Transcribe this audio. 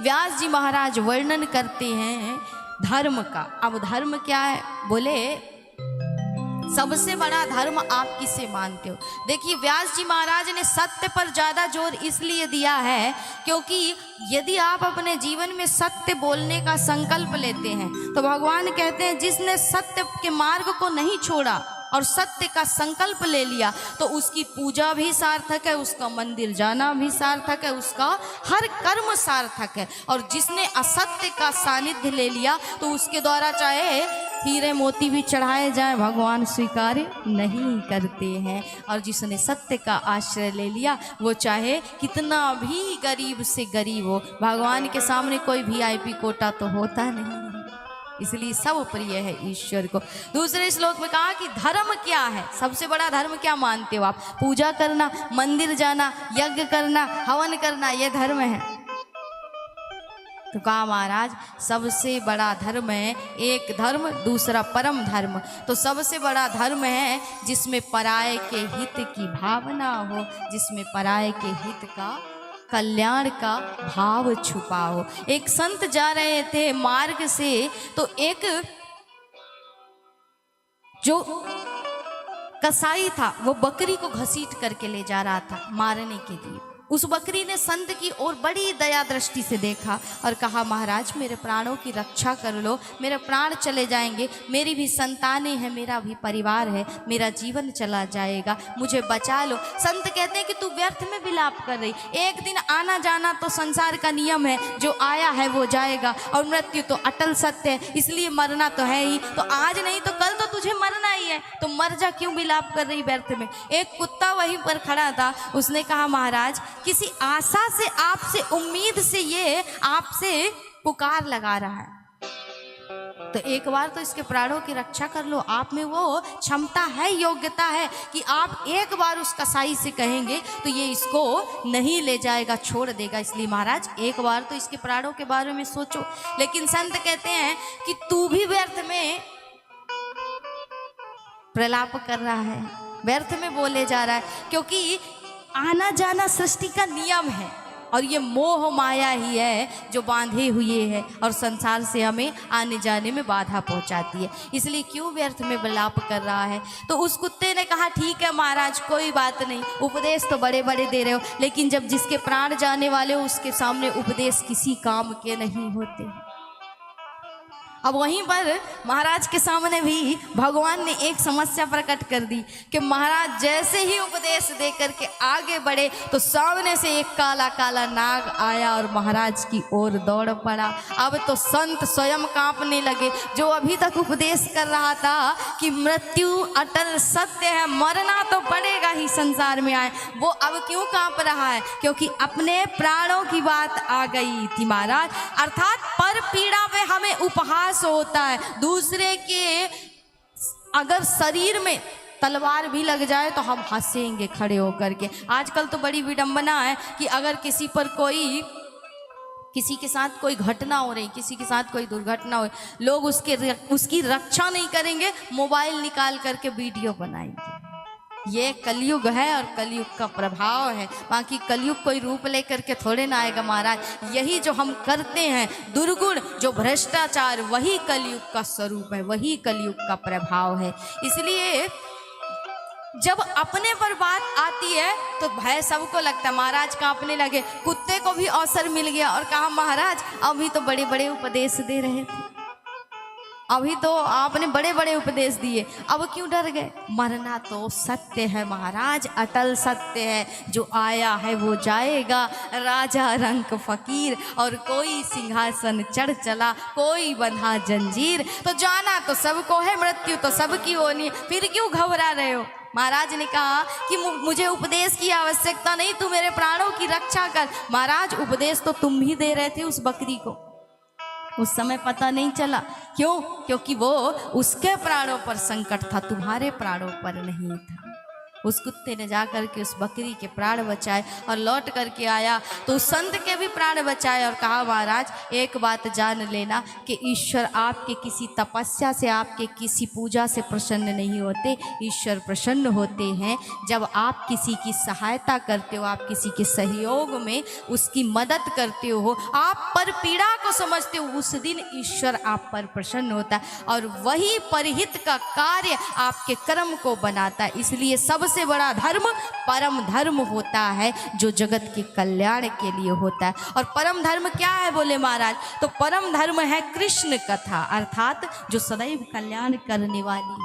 व्यास जी महाराज वर्णन करते हैं धर्म का। अब धर्म क्या है? बोले सबसे बड़ा धर्म आप किसे मानते हो? देखिए व्यास जी महाराज ने सत्य पर ज़्यादा जोर इसलिए दिया है क्योंकि यदि आप अपने जीवन में सत्य बोलने का संकल्प लेते हैं तो भगवान कहते हैं जिसने सत्य के मार्ग को नहीं छोड़ा और सत्य का संकल्प ले लिया तो उसकी पूजा भी सार्थक है, उसका मंदिर जाना भी सार्थक है, उसका हर कर्म सार्थक है। और जिसने असत्य का सानिध्य ले लिया तो उसके द्वारा चाहे हीरे मोती भी चढ़ाए जाए भगवान स्वीकार नहीं करते हैं। और जिसने सत्य का आश्रय ले लिया वो चाहे कितना भी गरीब से गरीब हो, भगवान के सामने कोई VIP कोटा तो होता नहीं, इसलिए सब प्रिय है ईश्वर को। दूसरे श्लोक में कहा कि धर्म क्या है, सबसे बड़ा धर्म क्या मानते हो आप? पूजा करना, मंदिर जाना, यज्ञ करना, हवन करना, ये धर्म है? तो कहा महाराज सबसे बड़ा धर्म है एक धर्म, दूसरा परम धर्म। तो सबसे बड़ा धर्म है जिसमें पराये के हित की भावना हो, जिसमें पराये के हित का कल्याण का भाव छुपा हो। एक संत जा रहे थे मार्ग से तो एक जो कसाई था वो बकरी को घसीट करके ले जा रहा था मारने के लिए। उस बकरी ने संत की ओर बड़ी दया दृष्टि से देखा और कहा महाराज मेरे प्राणों की रक्षा कर लो, मेरे प्राण चले जाएंगे, मेरी भी संतानें हैं, मेरा भी परिवार है, मेरा जीवन चला जाएगा, मुझे बचा लो। संत कहते हैं कि तू व्यर्थ में विलाप कर रही, एक दिन आना जाना तो संसार का नियम है, जो आया है वो जाएगा और मृत्यु तो अटल सत्य है, इसलिए मरना तो है ही, तो आज नहीं तो कल तो तुझे मरना ही है, तो मर जा, क्यों विलाप कर रही व्यर्थ में। एक कुत्ता वहीं पर खड़ा था, उसने कहा महाराज किसी आशा से, आपसे उम्मीद से ये आपसे पुकार लगा रहा है, तो एक बार तो इसके प्राणों की रक्षा कर लो। आप में वो क्षमता है, योग्यता है कि आप एक बार उस कसाई से कहेंगे तो ये इसको नहीं ले जाएगा, छोड़ देगा, इसलिए महाराज एक बार तो इसके प्राणों के बारे में सोचो। लेकिन संत कहते हैं कि तू भी व्यर्थ में प्रलाप कर रहा है, व्यर्थ में बोले जा रहा है, क्योंकि आना जाना सृष्टि का नियम है और ये मोह माया ही है जो बांधे हुए है और संसार से हमें आने जाने में बाधा पहुंचाती है, इसलिए क्यों व्यर्थ में विलाप कर रहा है। तो उस कुत्ते ने कहा ठीक है महाराज कोई बात नहीं, उपदेश तो बड़े बड़े दे रहे हो, लेकिन जब जिसके प्राण जाने वाले हो उसके सामने उपदेश किसी काम के नहीं होते। अब वहीं पर महाराज के सामने भी भगवान ने एक समस्या प्रकट कर दी कि महाराज जैसे ही उपदेश दे करके आगे बढ़े तो सामने से एक काला काला नाग आया और महाराज की ओर दौड़ पड़ा। अब तो संत स्वयं कांपने लगे, जो अभी तक उपदेश कर रहा था कि मृत्यु अटल सत्य है, मरना तो पड़ेगा ही संसार में आए, वो अब क्यों कांप रहा है? क्योंकि अपने प्राणों की बात आ गई थी महाराज। अर्थात पर पीड़ा में हमें उपहास होता है, दूसरे के अगर शरीर में तलवार भी लग जाए तो हम हंसेंगे खड़े होकर के। आजकल तो बड़ी विडंबना है कि अगर किसी पर कोई, किसी के साथ कोई घटना हो रही, किसी के साथ कोई दुर्घटना हो, लोग उसकी रक्षा नहीं करेंगे, मोबाइल निकाल करके वीडियो बनाएंगे। ये कलयुग है और कलयुग का प्रभाव है, बाकी कलयुग कोई रूप लेकर के थोड़े ना आएगा महाराज। यही जो हम करते हैं दुर्गुण, जो भ्रष्टाचार, वही कलयुग का स्वरूप है, वही कलयुग का प्रभाव है। इसलिए जब अपने पर बात आती है तो भय सबको लगता है। महाराज कांपने लगे, कुत्ते को भी अवसर मिल गया और कहा महाराज अभी तो बड़े बड़े उपदेश दे रहे थे, अभी तो आपने बड़े बड़े उपदेश दिए, अब क्यों डर गए? मरना तो सत्य है महाराज, अटल सत्य है, जो आया है वो जाएगा, राजा रंक फकीर, और कोई सिंहासन चढ़ चला, कोई बंधा जंजीर, तो जाना तो सबको है, मृत्यु तो सबकी होनी, फिर क्यों घबरा रहे हो? महाराज ने कहा कि मुझे उपदेश की आवश्यकता नहीं, तू मेरे प्राणों की रक्षा कर। महाराज उपदेश तो तुम भी दे रहे थे उस बकरी को, उस समय पता नहीं चला, क्यों? क्योंकि वो उसके प्राणों पर संकट था, तुम्हारे प्राणों पर नहीं था। उस कुत्ते ने जा कर के उस बकरी के प्राण बचाए और लौट करके आया तो उस संत के भी प्राण बचाए और कहा महाराज एक बात जान लेना कि ईश्वर आपके किसी तपस्या से, आपके किसी पूजा से प्रसन्न नहीं होते। ईश्वर प्रसन्न होते हैं जब आप किसी की सहायता करते हो, आप किसी के सहयोग में उसकी मदद करते हो, आप पर पीड़ा को समझते हो, उस दिन ईश्वर आप पर प्रसन्न होता है और वही परहित का कार्य आपके कर्म को बनाता है। इसलिए सबसे बड़ा धर्म परम धर्म होता है जो जगत के कल्याण के लिए होता है। और परम धर्म क्या है बोले महाराज, तो परम धर्म है कृष्ण कथा, अर्थात जो सदैव कल्याण करने वाली है।